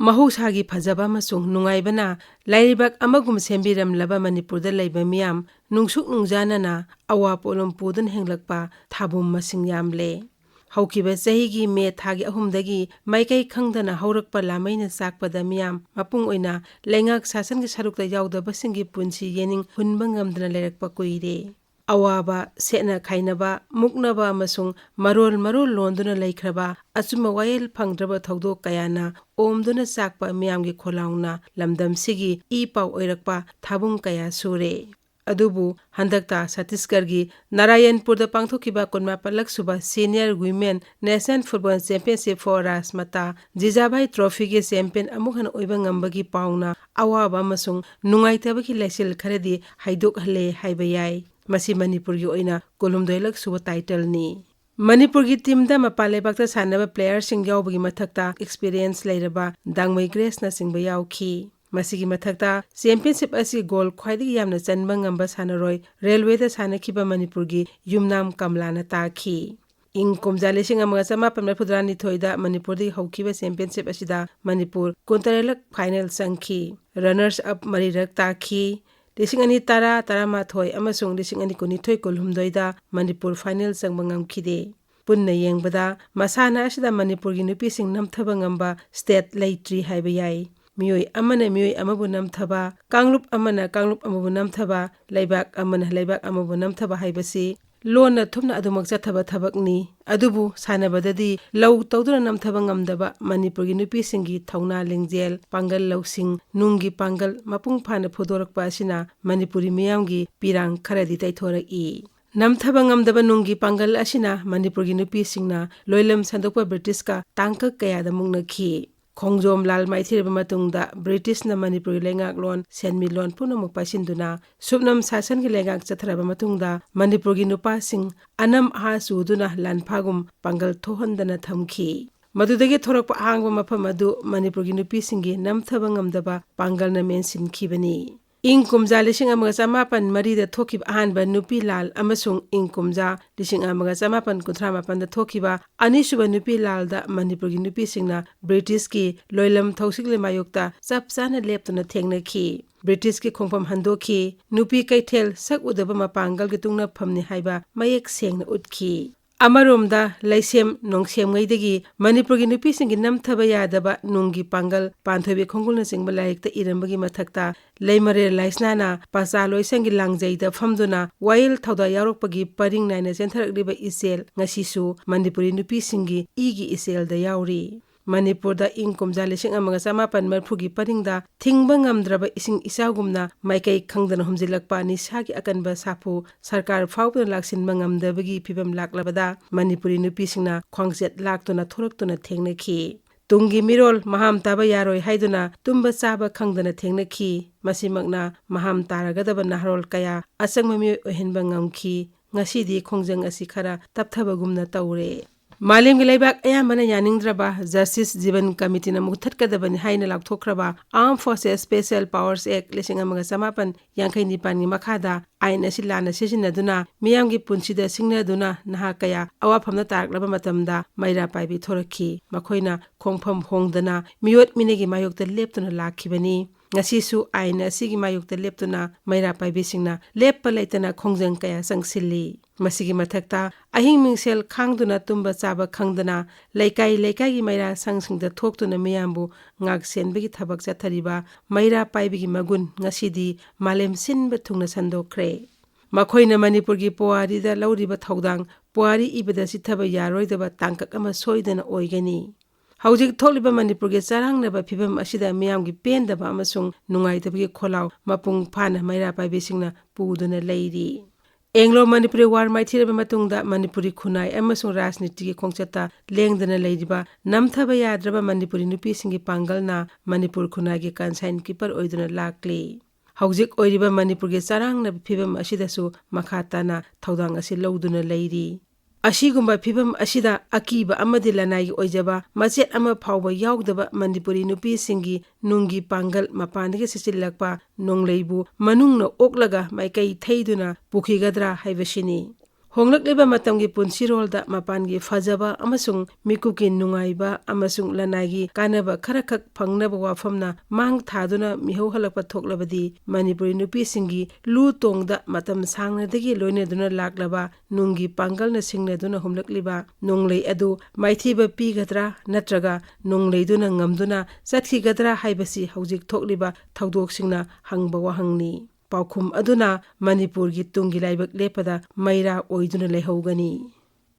ꯃꯍꯧꯁꯥꯒꯤ ꯐꯖꯕ ꯑꯃꯁꯨꯡ ꯅꯨꯡꯉꯥꯏꯕꯅ ꯂꯥꯏꯔꯩꯕꯥꯛ ꯑꯃꯒꯨꯝ ꯁꯦꯝꯕꯤꯔꯝꯂꯕ ꯃꯅꯤꯄꯨꯔꯗ ꯂꯩꯕ ꯃꯤꯌꯥꯝ ꯅꯨꯡꯁꯨꯛ ꯅꯨꯡꯖꯥꯅꯅ ꯑꯋꯥ ꯄꯣꯠꯂꯨꯝ ꯄꯨꯗꯨꯅ ꯍꯦꯟꯒꯠꯂꯛꯄ ꯊꯥꯕꯨꯝ ꯃꯁꯤꯡ ꯌꯥꯝꯂꯦ꯫ ꯍꯧꯈꯤꯕ ꯆꯍꯤꯒꯤ ꯃꯦ ꯊꯥꯒꯤ 3ꯗꯒꯤ ꯃꯥꯏꯀꯩ ꯈꯪꯗꯅ ꯍꯧꯔꯛꯄ ꯂꯥꯃꯩꯅ ꯆꯥꯛꯄꯗ ꯃꯤꯌꯥꯝ ꯃꯄꯨꯡ ꯑꯣꯏꯅ ꯂꯩꯉꯥꯛ ꯁꯥꯁꯟꯒꯤ ꯁꯔꯨꯛꯇ ꯌꯥꯎꯗꯕꯁꯤꯡꯒꯤ ꯄꯨꯟꯁꯤ ꯌꯦꯅꯤꯡ ꯍꯨꯟꯕ ꯉꯝꯗꯅ ꯂꯩꯔꯛꯄ ꯀꯨꯏꯔꯦ꯫ ꯑꯋꯥꯕ, ꯁꯦꯠꯅ ꯈꯥꯏꯅꯕ, ꯃꯨꯛꯅꯕ ꯑꯃꯁꯨꯡ ꯃꯔꯣꯜ ꯂꯣꯟꯗꯨꯅ ꯂꯩꯈ꯭ꯔꯕ ꯑꯆꯨꯝꯕ ꯋꯥꯌꯦꯜ ꯐꯪꯗ꯭ꯔꯕ ꯊꯧꯗꯣꯛ ꯀꯌꯥꯅ ꯑꯣꯝꯗꯨꯅ ꯆꯥꯛꯄ ꯃꯤꯌꯥꯝꯒꯤ ꯈꯣꯜꯂꯥꯎꯅ ꯂꯝꯗꯝꯁꯤꯒꯤ ꯏ ꯄꯥꯎ ꯑꯣꯏꯔꯛꯄ ꯊꯥꯕꯨꯝ ꯀꯌꯥ ꯁꯨꯔꯦ꯫ ꯑꯗꯨꯕꯨ ꯍꯟꯗꯛꯇ ꯁꯠꯇꯤꯁꯒꯔꯒꯤ ꯅꯥꯔꯥꯌꯟꯄꯨꯔꯗ ꯄꯥꯡꯊꯣꯛꯈꯤꯕ 14ꯂꯛ ꯁꯨꯕ senior women national football championship for Rajmata Jijabai ꯇ꯭ꯔꯣꯐꯤꯒꯤ ꯆꯦꯝꯄꯤꯌꯟ ꯑꯃꯨꯛ ꯍꯟꯅ ꯑꯣꯏꯕ ꯉꯝꯕꯒꯤ ꯄꯥꯎꯅ ꯑꯋꯥꯕ ꯑꯃꯁꯨꯡ ꯅꯨꯡꯉꯥꯏꯇꯕꯒꯤ ꯂꯩꯆꯤꯜ ꯈꯔꯗꯤ ꯍꯥꯏꯗꯣꯛꯍꯜꯂꯦ ꯍꯥꯏꯕ ꯌꯥꯏ꯫ ꯃꯁꯤ ꯃꯅꯤꯄꯨꯔꯒꯤ ꯑꯣꯏꯅ 12ꯂꯛ ꯁꯨꯕ ꯇꯥꯏꯇꯜꯅꯤ꯫ ꯃꯅꯤꯄꯨꯔꯒꯤ ꯇꯤꯝꯗ ꯃꯄꯥꯟ ꯂꯩꯕꯥꯛꯇ ꯁꯥꯟꯅꯕ ꯄ꯭ꯂꯦꯌꯔꯁꯤꯡ ꯌꯥꯎꯕꯒꯤ ꯃꯊꯛꯇ ꯑꯦꯛꯁꯄꯤꯔꯤꯌꯦꯟꯁ ꯂꯩꯔꯕ ꯗꯥꯡꯃꯩ ꯒ꯭ꯔꯦꯁꯅꯆꯤꯡꯕ ꯌꯥꯎꯈꯤ꯫ ꯃꯁꯤꯒꯤ ꯃꯊꯛꯇ ꯆꯦꯝꯄꯤꯌꯟꯁꯤꯞ ꯑꯁꯤ ꯒꯣꯜ ꯈ꯭ꯋꯥꯏꯗꯒꯤ ꯌꯥꯝꯅ ꯆꯟꯕ ꯉꯝꯕ ꯁꯥꯟꯅꯔꯣꯏ ꯔꯦꯜꯋꯦꯗ ꯁꯥꯟꯅꯈꯤꯕ ꯃꯅꯤꯄꯨꯔꯒꯤ ꯌꯨꯝꯅꯥꯝ ꯀꯃꯂꯥꯅ ꯇꯥꯈꯤ꯫ ꯏꯪ ꯀꯨꯝꯖꯥ 1982ꯗ ꯃꯅꯤꯄꯨꯔꯗꯒꯤ ꯍꯧꯈꯤꯕ ꯆꯦꯝꯄꯤꯌꯟꯁꯤꯞ ꯑꯁꯤꯗ ꯃꯅꯤꯄꯨꯔ 13ꯂꯛ ꯐꯥꯏꯅꯦꯜ ꯆꯪꯈꯤ, ꯔꯅꯔꯁ ꯑꯞ 4ꯔꯛ ꯇꯥꯈꯤ꯫ 2010, 2011 ꯑꯃꯁꯨꯡ 2019-20 ꯃꯅꯤꯄꯨꯔ ꯐꯥꯏꯅꯦꯜ ꯆꯪꯕ ꯉꯝꯈꯤꯗꯦ꯫ ꯄꯨꯟꯅ ꯌꯦꯡꯕꯗ ꯃꯁꯥꯟꯅ ꯑꯁꯤꯗ ꯃꯅꯤꯄꯨꯔꯒꯤ ꯅꯨꯄꯤꯁꯤꯡ ꯅꯝꯊꯕ ꯉꯝꯕ ꯁ꯭ꯇꯦꯠ ꯂꯩꯇ꯭ꯔꯤ ꯍꯥꯏꯕ ꯌꯥꯏ꯫ ꯃꯤꯑꯣꯏ ꯑꯃꯅ ꯃꯤꯑꯣꯏ ꯑꯃꯕꯨ ꯅꯝꯊꯕ, ꯀꯥꯡꯂꯨꯞ ꯑꯃꯅ ꯀꯥꯡꯂꯨꯞ ꯑꯃꯕꯨ ꯅꯝꯊꯕ, ꯂꯩꯕꯥꯛ ꯑꯃꯅ ꯂꯩꯕꯥꯛ ꯑꯃꯕꯨ ꯅꯝꯊꯕ ꯍꯥꯏꯕꯁꯤ ꯂꯣꯟꯅ ꯊꯨꯞꯅ ꯑꯗꯨꯃꯛ ꯆꯠꯊꯕ ꯊꯕꯛꯅꯤ꯫ ꯑꯗꯨꯕꯨ ꯁꯥꯟꯅꯕꯗꯗꯤ ꯂꯧ ꯇꯧꯗꯨꯅ ꯅꯝꯊꯕ ꯉꯝꯗꯕ ꯃꯅꯤꯄꯨꯔꯒꯤ ꯅꯨꯄꯤꯁꯤꯡꯒꯤ ꯊꯧꯅꯥ ꯂꯤꯡꯖꯦꯜ, ꯄꯥꯡꯒꯜ ꯂꯧꯁꯤꯡ, ꯅꯨꯡꯒꯤ ꯄꯥꯡꯒꯜ ꯃꯄꯨꯡ ꯐꯥꯅ ꯐꯨꯗꯣꯔꯛꯄ ꯑꯁꯤꯅ ꯃꯅꯤꯄꯨꯔꯤ ꯃꯤꯌꯥꯝꯒꯤ ꯄꯤꯔꯥꯡ ꯈꯔꯗꯤ ꯇꯩꯊꯣꯔꯛꯏ꯫ ꯅꯝꯊꯕ ꯉꯝꯗꯕ ꯅꯨꯡꯒꯤ ꯄꯥꯡꯒꯜ ꯑꯁꯤꯅ ꯃꯅꯤꯄꯨꯔꯒꯤ ꯅꯨꯄꯤꯁꯤꯡꯅ ꯂꯣꯏꯂꯝ ꯁꯟꯗꯣꯛꯄ ꯕ꯭ꯔꯤꯇꯤꯁꯀ ꯇꯥꯡꯀꯛ ꯀꯌꯥꯗ ꯃꯨꯛꯅꯈꯤ꯫ ꯈꯣꯡꯖꯣꯝ ꯂꯥꯜ ꯃꯥꯏꯊꯤꯔꯕ ꯃꯇꯨꯡꯗ ꯕ꯭ꯔꯤꯇꯤꯁꯅ ꯃꯅꯤꯄꯨꯔꯒꯤ ꯂꯩꯉꯥꯛꯂꯣꯟ, ꯁꯦꯟꯃꯤꯠꯂꯣꯟ ꯄꯨꯝꯅꯃꯛ ꯄꯥꯏꯁꯤꯟꯗꯨꯅ ꯁꯨꯞꯅꯝ ꯁꯥꯁꯟꯒꯤ ꯂꯩꯉꯥꯛ ꯆꯠꯊꯔꯕ ꯃꯇꯨꯡꯗ ꯃꯅꯤꯄꯨꯔꯒꯤ ꯅꯨꯄꯥꯁꯤꯡ ꯑꯅꯝ ꯑꯍꯥ ꯆꯨꯗꯨꯅ ꯂꯥꯟꯐꯥꯒꯨꯝ ꯄꯥꯡꯒꯜ ꯊꯣꯛꯍꯟꯗꯅ ꯊꯝꯈꯤ꯫ ꯃꯗꯨꯗꯒꯤ ꯊꯣꯔꯛꯄ ꯑꯍꯥꯡꯕ ꯃꯐꯝ ꯑꯗꯨ ꯃꯅꯤꯄꯨꯔꯒꯤ ꯅꯨꯄꯤꯁꯤꯡꯒꯤ ꯅꯝꯊꯕ ꯉꯝꯗꯕ ꯄꯥꯡꯒꯜꯅ ꯃꯦꯟꯁꯤꯟꯈꯤꯕꯅꯤ꯫ ꯏꯪ ꯀꯨꯝꯖꯥ 1994ꯗ ꯊꯣꯛꯈꯤꯕ ꯑꯍꯥꯟꯕ ꯅꯨꯄꯤ ꯂꯥꯜ ꯑꯃꯁꯨꯡ ꯏꯪ ꯀꯨꯝꯖꯥ 1998ꯗ ꯊꯣꯛꯈꯤꯕ ꯑꯅꯤꯁꯨꯕ ꯅꯨꯄꯤ ꯂꯥꯜꯗ ꯃꯅꯤꯄꯨꯔꯒꯤ ꯅꯨꯄꯤꯁꯤꯡꯅ ꯕ꯭ꯔꯤꯇꯤꯁꯀꯤ ꯂꯣꯏꯂꯝ ꯊꯧꯁꯤꯜꯒꯤ ꯃꯥꯌꯣꯛꯇ ꯆꯞ ꯆꯥꯅ ꯂꯦꯞꯇꯨꯅ ꯊꯦꯡꯅꯈꯤ꯫ ꯕ꯭ꯔꯤꯇꯤꯁꯀꯤ ꯈꯣꯡꯐꯝ ꯍꯟꯗꯣꯛꯈꯤ꯫ ꯅꯨꯄꯤ ꯀꯩꯊꯦꯜ ꯁꯛ ꯎꯗꯕ ꯃꯄꯥꯡꯒꯜꯒꯤ ꯇꯨꯡꯅꯐꯝꯅꯤ ꯍꯥꯏꯕ ꯃꯌꯦꯛ ꯁꯦꯡꯅ ꯎꯠꯈꯤ꯫ ꯑꯃꯔꯣꯝꯗ ꯂꯩꯁꯦꯝ ꯅꯣꯡꯁꯦꯝꯉꯩꯗꯒꯤ ꯃꯅꯤꯄꯨꯔꯒꯤ ꯅꯨꯄꯤꯁꯤꯡꯒꯤ ꯅꯝꯊꯕ ꯌꯥꯗꯕ ꯅꯨꯡꯒꯤ ꯄꯥꯡꯒꯜ, ꯄꯥꯟꯊꯣꯏꯕꯤ ꯈꯣꯡꯒꯨꯜꯅꯆꯤꯡꯕ ꯂꯥꯏꯔꯤꯛꯇ ꯏꯔꯝꯕꯒꯤ ꯃꯊꯛꯇ ꯂꯩꯃꯔꯦꯜ ꯂꯥꯏꯁ꯭ꯅꯥꯅ ꯄꯆꯥ ꯂꯣꯏꯁꯪꯒꯤ ꯂꯥꯡꯖꯩꯗ ꯐꯝꯗꯨꯅ ꯋꯥꯌꯦꯜ ꯊꯧꯗꯥ ꯌꯥꯎꯔꯛꯄꯒꯤ ꯄꯔꯤꯡ ꯅꯥꯏꯅ ꯆꯦꯟꯊꯔꯛꯂꯤꯕ ꯏꯆꯦꯜ ꯉꯁꯤꯁꯨ ꯃꯅꯤꯄꯨꯔꯤ ꯅꯨꯄꯤꯁꯤꯡꯒꯤ ꯏꯒꯤ ꯏꯆꯦꯜꯗ ꯌꯥꯎꯔꯤ꯫ ꯃꯅꯤꯄꯨꯔꯗ ꯏꯪ ꯀꯨꯝꯖꯥ 1980ꯒꯤ ꯄꯔꯤꯡꯗ ꯊꯤꯡꯕ ꯉꯝꯗ꯭ꯔꯕ ꯏꯁꯤꯡ ꯏꯆꯥꯎꯒꯨꯝꯅ ꯃꯥꯏꯀꯩ ꯈꯪꯗꯅ ꯍꯨꯝꯖꯤꯜꯂꯛꯄ ꯅꯤꯁꯥꯒꯤ ꯑꯀꯟꯕ ꯁꯥꯐꯨ ꯁꯔꯀꯥꯔ ꯐꯥꯎꯕꯗ ꯂꯥꯛꯁꯤꯟꯕ ꯉꯝꯗꯕꯒꯤ ꯐꯤꯚꯝ ꯂꯥꯛꯂꯕꯗ ꯃꯅꯤꯄꯨꯔꯤ ꯅꯨꯄꯤꯁꯤꯡꯅ ꯈ꯭ꯋꯥꯡꯆꯦꯠ ꯂꯥꯛꯇꯨꯅ ꯊꯣꯔꯛꯇꯨꯅ ꯊꯦꯡꯅꯈꯤ꯫ ꯇꯨꯡꯒꯤ ꯃꯤꯔꯣꯜ ꯃꯍꯥꯝ ꯇꯥꯕ ꯌꯥꯔꯣꯏ ꯍꯥꯏꯗꯨꯅ ꯇꯨꯝꯕ ꯆꯥꯕ ꯈꯪꯗꯅ ꯊꯦꯡꯅꯈꯤ꯫ ꯃꯁꯤꯃꯛꯅ ꯃꯍꯥꯝ ꯇꯥꯔꯒꯗꯕ ꯅꯍꯥꯔꯣꯜ ꯀꯌꯥ ꯑꯆꯪꯕ ꯃꯤꯑꯣꯏ ꯑꯣꯏꯍꯟꯕ ꯉꯝꯈꯤ꯫ ꯉꯁꯤꯗꯤ ꯈꯣꯡꯖꯪ ꯑꯁꯤ ꯈꯔ ꯇꯞꯊꯕꯒꯨꯝꯅ ꯇꯧꯔꯦ꯫ ꯃꯥꯂꯦꯝꯒꯤ ꯂꯩꯕꯥꯛ ꯑꯌꯥꯝꯕꯅ ꯌꯥꯅꯤꯡꯗ꯭ꯔꯕ ꯖꯁꯇꯤꯁ ꯖꯤꯕꯟ ꯀꯃꯤꯇꯤꯅ ꯃꯨꯠꯊꯠꯀꯗꯕꯅꯤ ꯍꯥꯏꯅ ꯂꯥꯎꯊꯣꯛꯈ꯭ꯔꯕ ꯑꯥꯔꯝ ꯐꯣꯔꯁꯦꯁ ꯁ꯭ꯄꯦꯁꯤꯑꯦꯜ ꯄꯥꯋꯔꯁ ꯑꯦꯛ 1959ꯒꯤ ꯃꯈꯥꯗ ꯑꯥꯏꯟ ꯑꯁꯤ ꯂꯥꯟꯅ ꯁꯤꯖꯤꯟꯅꯗꯨꯅ ꯃꯤꯌꯥꯝꯒꯤ ꯄꯨꯟꯁꯤꯗ ꯁꯤꯡꯅꯗꯨꯅ ꯅꯍꯥ ꯀꯌꯥ ꯑꯋꯥꯐꯝꯗ ꯇꯥꯔꯛꯂꯕ ꯃꯇꯝꯗ ꯃꯩꯔꯥ ꯄꯥꯏꯕꯤ ꯊꯣꯔꯛꯈꯤ꯫ ꯃꯈꯣꯏꯅ ꯈꯣꯡꯐꯝ ꯍꯣꯡꯗꯅ ꯃꯤꯑꯣꯠ ꯃꯤꯅꯩꯒꯤ ꯃꯥꯌꯣꯛꯇ ꯂꯦꯞꯇꯨꯅ ꯂꯥꯛꯈꯤꯕꯅꯤ꯫ ꯉꯁꯤꯁꯨ ꯑꯥꯏꯟ ꯑꯁꯤꯒꯤ ꯃꯥꯌꯣꯛꯇ ꯂꯦꯞꯇꯨꯅ ꯃꯩꯔꯥ ꯄꯥꯏꯕꯤꯁꯤꯡꯅ ꯂꯦꯞꯄ ꯂꯩꯇꯅ ꯈꯣꯡꯖꯪ ꯀꯌꯥ ꯆꯪꯁꯤꯜꯂꯤ꯫ ꯃꯁꯤꯒꯤ ꯃꯊꯛꯇ ꯑꯍꯤꯡ ꯃꯤꯡꯁꯦꯜ ꯈꯥꯡꯗꯨꯅ ꯇꯨꯝꯕ ꯆꯥꯕ ꯈꯪꯗꯅ ꯂꯩꯀꯥꯏ ꯂꯩꯀꯥꯏꯒꯤ ꯃꯩꯔꯥ ꯁꯪꯁꯤꯡꯗ ꯊꯣꯛꯇꯨꯅ ꯃꯤꯌꯥꯝꯕꯨ ꯉꯥꯛ ꯁꯦꯟꯕꯒꯤ ꯊꯕꯛ ꯆꯠꯊꯔꯤꯕ ꯃꯩꯔꯥ ꯄꯥꯏꯕꯤꯒꯤ ꯃꯒꯨꯟ ꯉꯁꯤꯗꯤ ꯃꯥꯂꯦꯝ ꯁꯤꯟꯕ ꯊꯨꯡꯅ ꯁꯟꯗꯣꯛꯈ꯭ꯔꯦ꯫ ꯃꯈꯣꯏꯅ ꯃꯅꯤꯄꯨꯔꯒꯤ ꯄꯨꯋꯥꯔꯤꯗ ꯂꯧꯔꯤꯕ ꯊꯧꯗꯥꯡ, ꯄꯨꯋꯥꯔꯤ ꯏꯕꯗ ꯆꯤꯠꯊꯕ ꯌꯥꯔꯣꯏꯗꯕ ꯇꯥꯡꯀꯛ ꯑꯃ ꯁꯣꯏꯗꯅ ꯑꯣꯏꯒꯅꯤ꯫ ꯍꯧꯖꯤꯛ ꯊꯣꯛꯂꯤꯕ ꯃꯅꯤꯄꯨꯔꯒꯤ ꯆꯔꯥꯡꯅꯕ ꯐꯤꯚꯝ ꯑꯁꯤꯗ ꯃꯤꯌꯥꯝꯒꯤ ꯄꯦꯟꯗꯕ ꯑꯃꯁꯨꯡ ꯅꯨꯡꯉꯥꯏꯇꯕꯒꯤ ꯈꯣꯜꯂꯥꯎ ꯃꯄꯨꯡ ꯐꯥꯅ ꯃꯩꯔꯥ ꯄꯥꯏꯕꯤꯁꯤꯡꯅ ꯄꯨꯗꯨꯅ ꯂꯩꯔꯤ꯫ ꯑꯦꯡꯂꯣ ꯃꯅꯤꯄꯨꯔꯤ ꯋꯥꯔ ꯃꯥꯏꯊꯤꯔꯕ ꯃꯇꯨꯡꯗ ꯃꯅꯤꯄꯨꯔꯤ ꯈꯨꯟꯅꯥꯏ ꯑꯃꯁꯨꯡ ꯔꯥꯖꯅꯤꯇꯤꯒꯤ ꯈꯣꯡꯆꯠꯇ ꯂꯦꯡꯗꯅ ꯂꯩꯔꯤꯕ ꯅꯝꯊꯕ ꯌꯥꯗ꯭ꯔꯕ ꯃꯅꯤꯄꯨꯔꯤ ꯅꯨꯄꯤꯁꯤꯡꯒꯤ ꯄꯥꯡꯒꯜꯅ ꯃꯅꯤꯄꯨꯔ ꯈꯨꯟꯅꯥꯏꯒꯤ ꯀꯟꯁꯥꯏꯟ ꯀꯤꯄꯔ ꯑꯣꯏꯗꯨꯅ ꯂꯥꯛꯂꯤ꯫ ꯍꯧꯖꯤꯛ ꯑꯣꯏꯔꯤꯕ ꯃꯅꯤꯄꯨꯔꯒꯤ ꯆꯔꯥꯡꯅꯕ ꯐꯤꯚꯝ ꯑꯁꯤꯗꯁꯨ ꯃꯈꯥ ꯇꯥꯅ ꯊꯧꯗꯥꯡ ꯑꯁꯤ ꯂꯧꯗꯨꯅ ꯂꯩꯔꯤ꯫ ꯑꯁꯤꯒꯨꯝꯕ ꯐꯤꯚꯝ ꯑꯁꯤꯗ ꯑꯀꯤꯕ ꯑꯃꯗꯤ ꯂꯅꯥꯏꯒꯤ ꯑꯣꯏꯖꯕ ꯃꯆꯦꯠ ꯑꯃ ꯐꯥꯎꯕ ꯌꯥꯎꯗꯕ ꯃꯅꯤꯄꯨꯔꯤ ꯅꯨꯄꯤꯁꯤꯡꯒꯤ ꯅꯨꯡꯒꯤ ꯄꯥꯡꯒꯜ ꯃꯄꯥꯟꯗꯒꯤ ꯁꯤꯠꯆꯤꯜꯂꯛꯄ ꯅꯣꯡꯂꯩꯕꯨ ꯃꯅꯨꯡꯅ ꯑꯣꯛꯂꯒ ꯃꯥꯏꯀꯩ ꯊꯩꯗꯨꯅ ꯄꯨꯈꯤꯒꯗ꯭ꯔꯥ ꯍꯥꯏꯕꯁꯤꯅꯤ꯫ Honglakliba matamgi punsirolda mapangi fajaba amasung mikuki nungaiba amasung lanagi kanaba kharakak phangnaba wafamna mang thaduna mihau halakpa thoklabadi Manipuri nupi singi lu tongda matam sangnadagi loineduna laklaba nungi pangalna singneduna humlakliba nonglei adu maithiba pigadra natraga nongleiduna ngamduna chathigadra haibasi haujik thokliba thaudok hangba wahangni paukhum aduna Manipur gi tungi laibak lepada maira oiduna lehogani